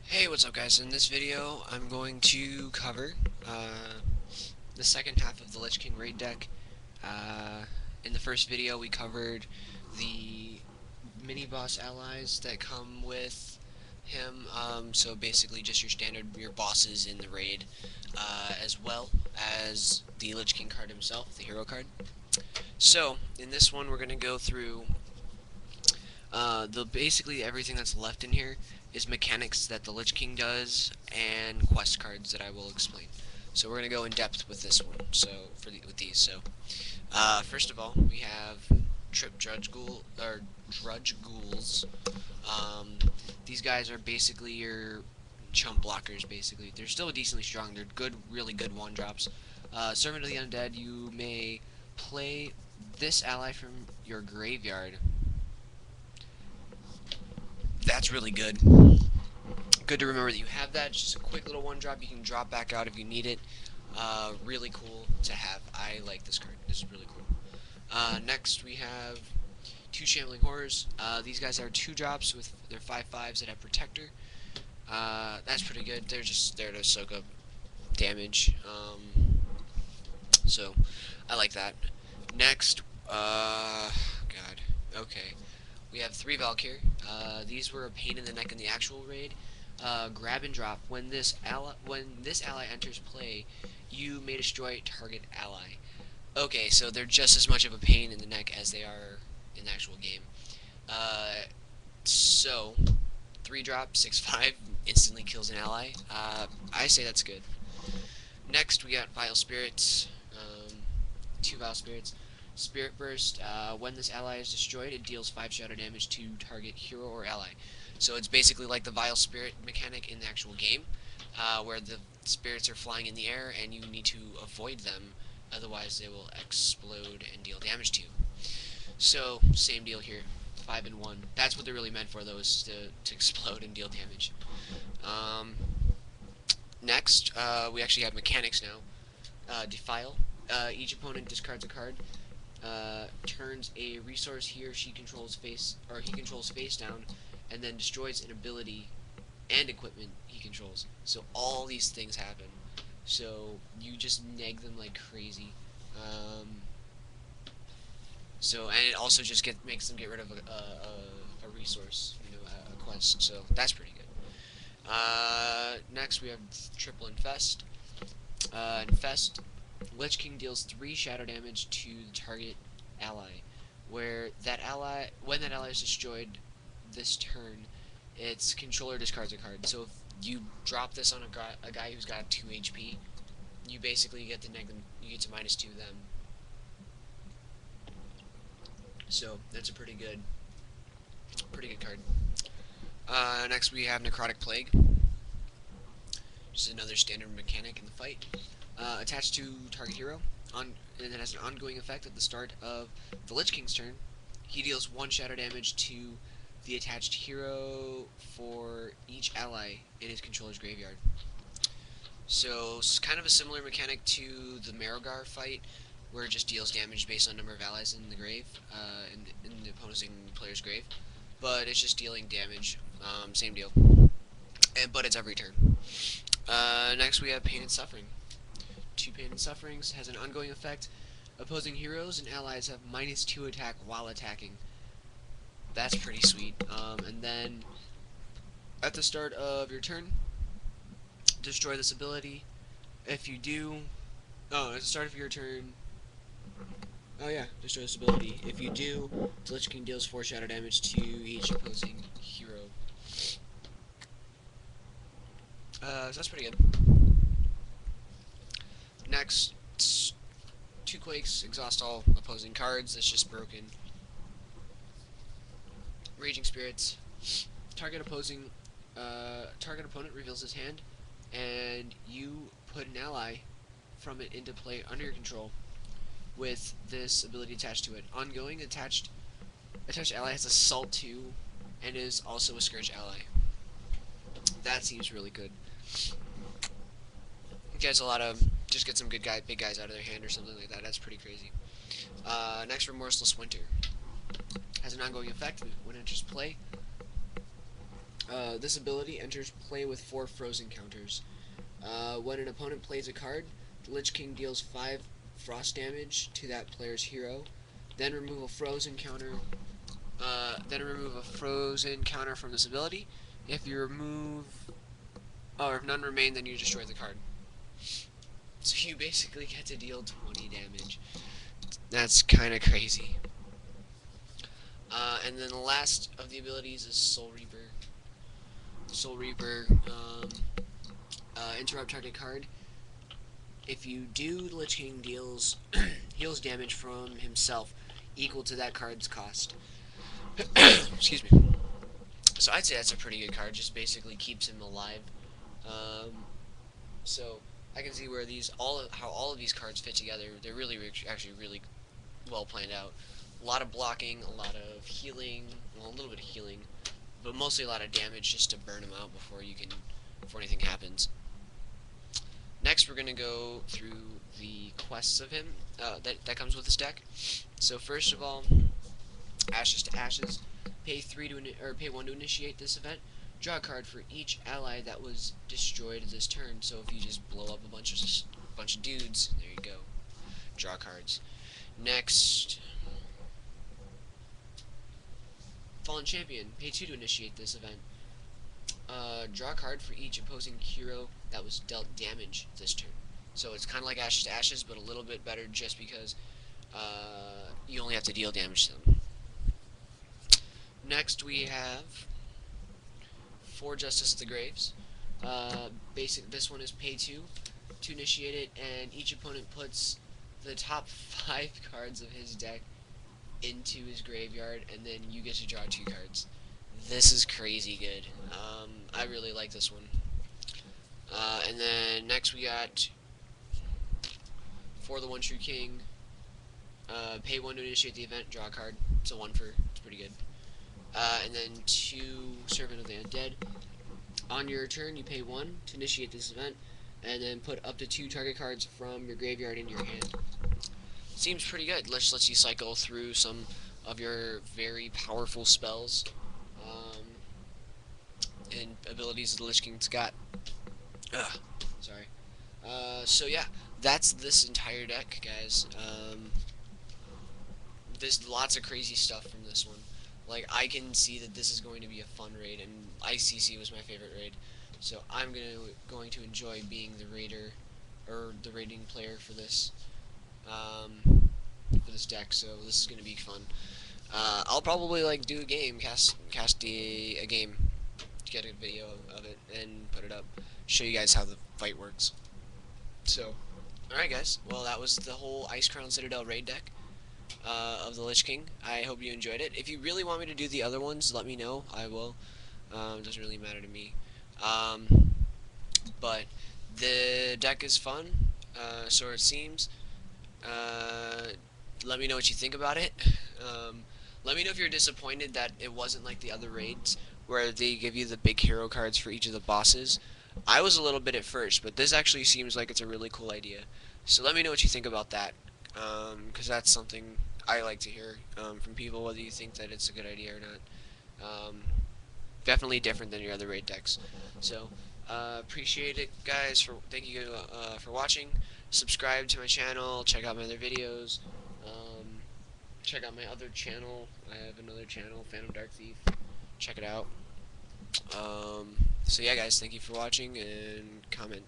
Hey, what's up guys? In this video, I'm going to cover the second half of the Lich King raid deck. Uh, in the first video, we covered the mini-boss allies that come with him, so basically just your bosses in the raid, as well as the Lich King card himself, the hero card. So, in this one, we're going to go through basically everything that's left in here is mechanics that the Lich King does and quest cards that I will explain. So we're gonna go in depth with this one. So with these, first of all, we have Trip Drudge Ghouls. Um, these guys are basically your chump blockers. Basically, they're still decently strong. They're good, really good one drops. Servant of the Undead. You may play this ally from your graveyard. That's really good. Good to remember that you have that. It's just a quick little one drop. You can drop back out if you need it. Really cool to have. I like this card. This is really cool. Next we have two Shambling Horrors. These guys are 2 drops with their 5/5s that have Protector. That's pretty good. They're just there to soak up damage. So I like that. Next, God. Okay. We have 3 Valkyr. These were a pain in the neck in the actual raid. Grab and drop. When this ally enters play, you may destroy target ally. Okay, so they're just as much of a pain in the neck as they are in the actual game. So 3 drop, 6/5 instantly kills an ally. I say that's good. Next, we got Vile Spirits. 2 Vile Spirits. Spirit Burst, when this ally is destroyed, it deals 5 shadow damage to target hero or ally. So it's basically like the Vile Spirit mechanic in the actual game, where the spirits are flying in the air and you need to avoid them, otherwise they will explode and deal damage to you. So, same deal here, 5 and 1. That's what they're really meant for, though, is to explode and deal damage. Next, we actually have mechanics now. Defile. Each opponent discards a card. Turns a resource he or she controls he controls face down, and then destroys an ability and equipment he controls. So all these things happen. So you just neg them like crazy. And it also just makes them get rid of a resource, a quest. So that's pretty good. Next we have Triple Infest. Infest. Lich King deals 3 shadow damage to the target ally. When that ally is destroyed this turn, its controller discards a card. So if you drop this on a guy who's got 2 HP, you basically get to neg them. You get to -2 them. So that's a pretty good card. Next we have Necrotic Plague. Just another standard mechanic in the fight. Attached to target hero, and it has an ongoing effect at the start of the Lich King's turn. He deals 1 shadow damage to the attached hero for each ally in his controller's graveyard. So it's kind of a similar mechanic to the Marogar fight, where it just deals damage based on number of allies in the grave, in the opposing player's grave. But it's just dealing damage. Same deal. But it's every turn. Next we have Pain and Suffering. 2 Pain and Sufferings has an ongoing effect. Opposing heroes and allies have -2 attack while attacking. That's pretty sweet. And then at the start of your turn, destroy this ability. If you do, at the start of your turn, destroy this ability. If you do, the Lich King deals 4 shadow damage to each opposing hero. So that's pretty good. Next, 2 Quakes, exhaust all opposing cards. That's just broken. Raging Spirits. Target opponent reveals his hand, and you put an ally from it into play under your control with this ability attached to it. Ongoing, attached ally has Assault 2 and is also a Scourge ally. That seems really good. Gets a lot of, just get some big guys out of their hand or something like that. That's pretty crazy. Next, Remorseless Winter has an ongoing effect when it enters play. This ability enters play with 4 frozen counters. When an opponent plays a card, the Lich King deals 5 frost damage to that player's hero. Then remove a frozen counter. From this ability. If you remove, or if none remain, then you destroy the card. So you basically get to deal 20 damage. That's kind of crazy. And then the last of the abilities is Soul Reaper. Soul Reaper, interrupt target card. If you do, the Lich King deals heals damage from himself equal to that card's cost. Excuse me. So I'd say that's a pretty good card. Just basically keeps him alive. So I can see where how all of these cards fit together. They're actually really well planned out. A lot of blocking, a lot of healing, well, a little bit of healing, but mostly a lot of damage just to burn him out before anything happens. Next, we're gonna go through the quests of him that comes with this deck. So first of all, Ashes to Ashes. Pay 1 to initiate this event. Draw a card for each ally that was destroyed this turn. So if you just blow up a bunch of dudes, there you go. Draw cards. Next, Fallen Champion. Pay 2 to initiate this event. Draw a card for each opposing hero that was dealt damage this turn. So it's kind of like Ashes to Ashes, but a little bit better just because you only have to deal damage to them. Next we have 4 Justice of the Graves. This one is pay 2 to initiate it, and each opponent puts the top 5 cards of his deck into his graveyard, and then you get to draw 2 cards. This is crazy good. I really like this one. And then next we got For the One True King. Pay 1 to initiate the event, draw a card. It's a 1-for, it's pretty good. And then 2 Servant of the Undead. On your turn, you pay 1 to initiate this event, and then put up to 2 target cards from your graveyard into your hand. Seems pretty good. Lets you cycle through some of your very powerful spells and abilities the Lich King's got. Sorry. So yeah, that's this entire deck, guys. There's lots of crazy stuff from this one. Like, I can see that this is going to be a fun raid, and ICC was my favorite raid. So I'm going to enjoy being the raider, or the raiding player for this deck. So this is going to be fun. I'll probably like do a game, cast a game, get a video of it, and put it up, show you guys how the fight works. So, alright guys, well that was the whole Icecrown Citadel raid deck of the Lich King. I hope you enjoyed it. If you really want me to do the other ones, let me know. I will. Doesn't really matter to me. But the deck is fun, so it seems. Let me know what you think about it. Let me know if you're disappointed that it wasn't like the other raids where they give you the big hero cards for each of the bosses. I was a little bit at first, but this actually seems like it's a really cool idea. So let me know what you think about that, because that's something I like to hear from people, whether you think that it's a good idea or not. Definitely different than your other raid decks. So appreciate it, guys. Thank you for watching. Subscribe to my channel. Check out my other videos. Check out my other channel. I have another channel, Phantom Dark Thief. Check it out. So yeah, guys, thank you for watching, and comment.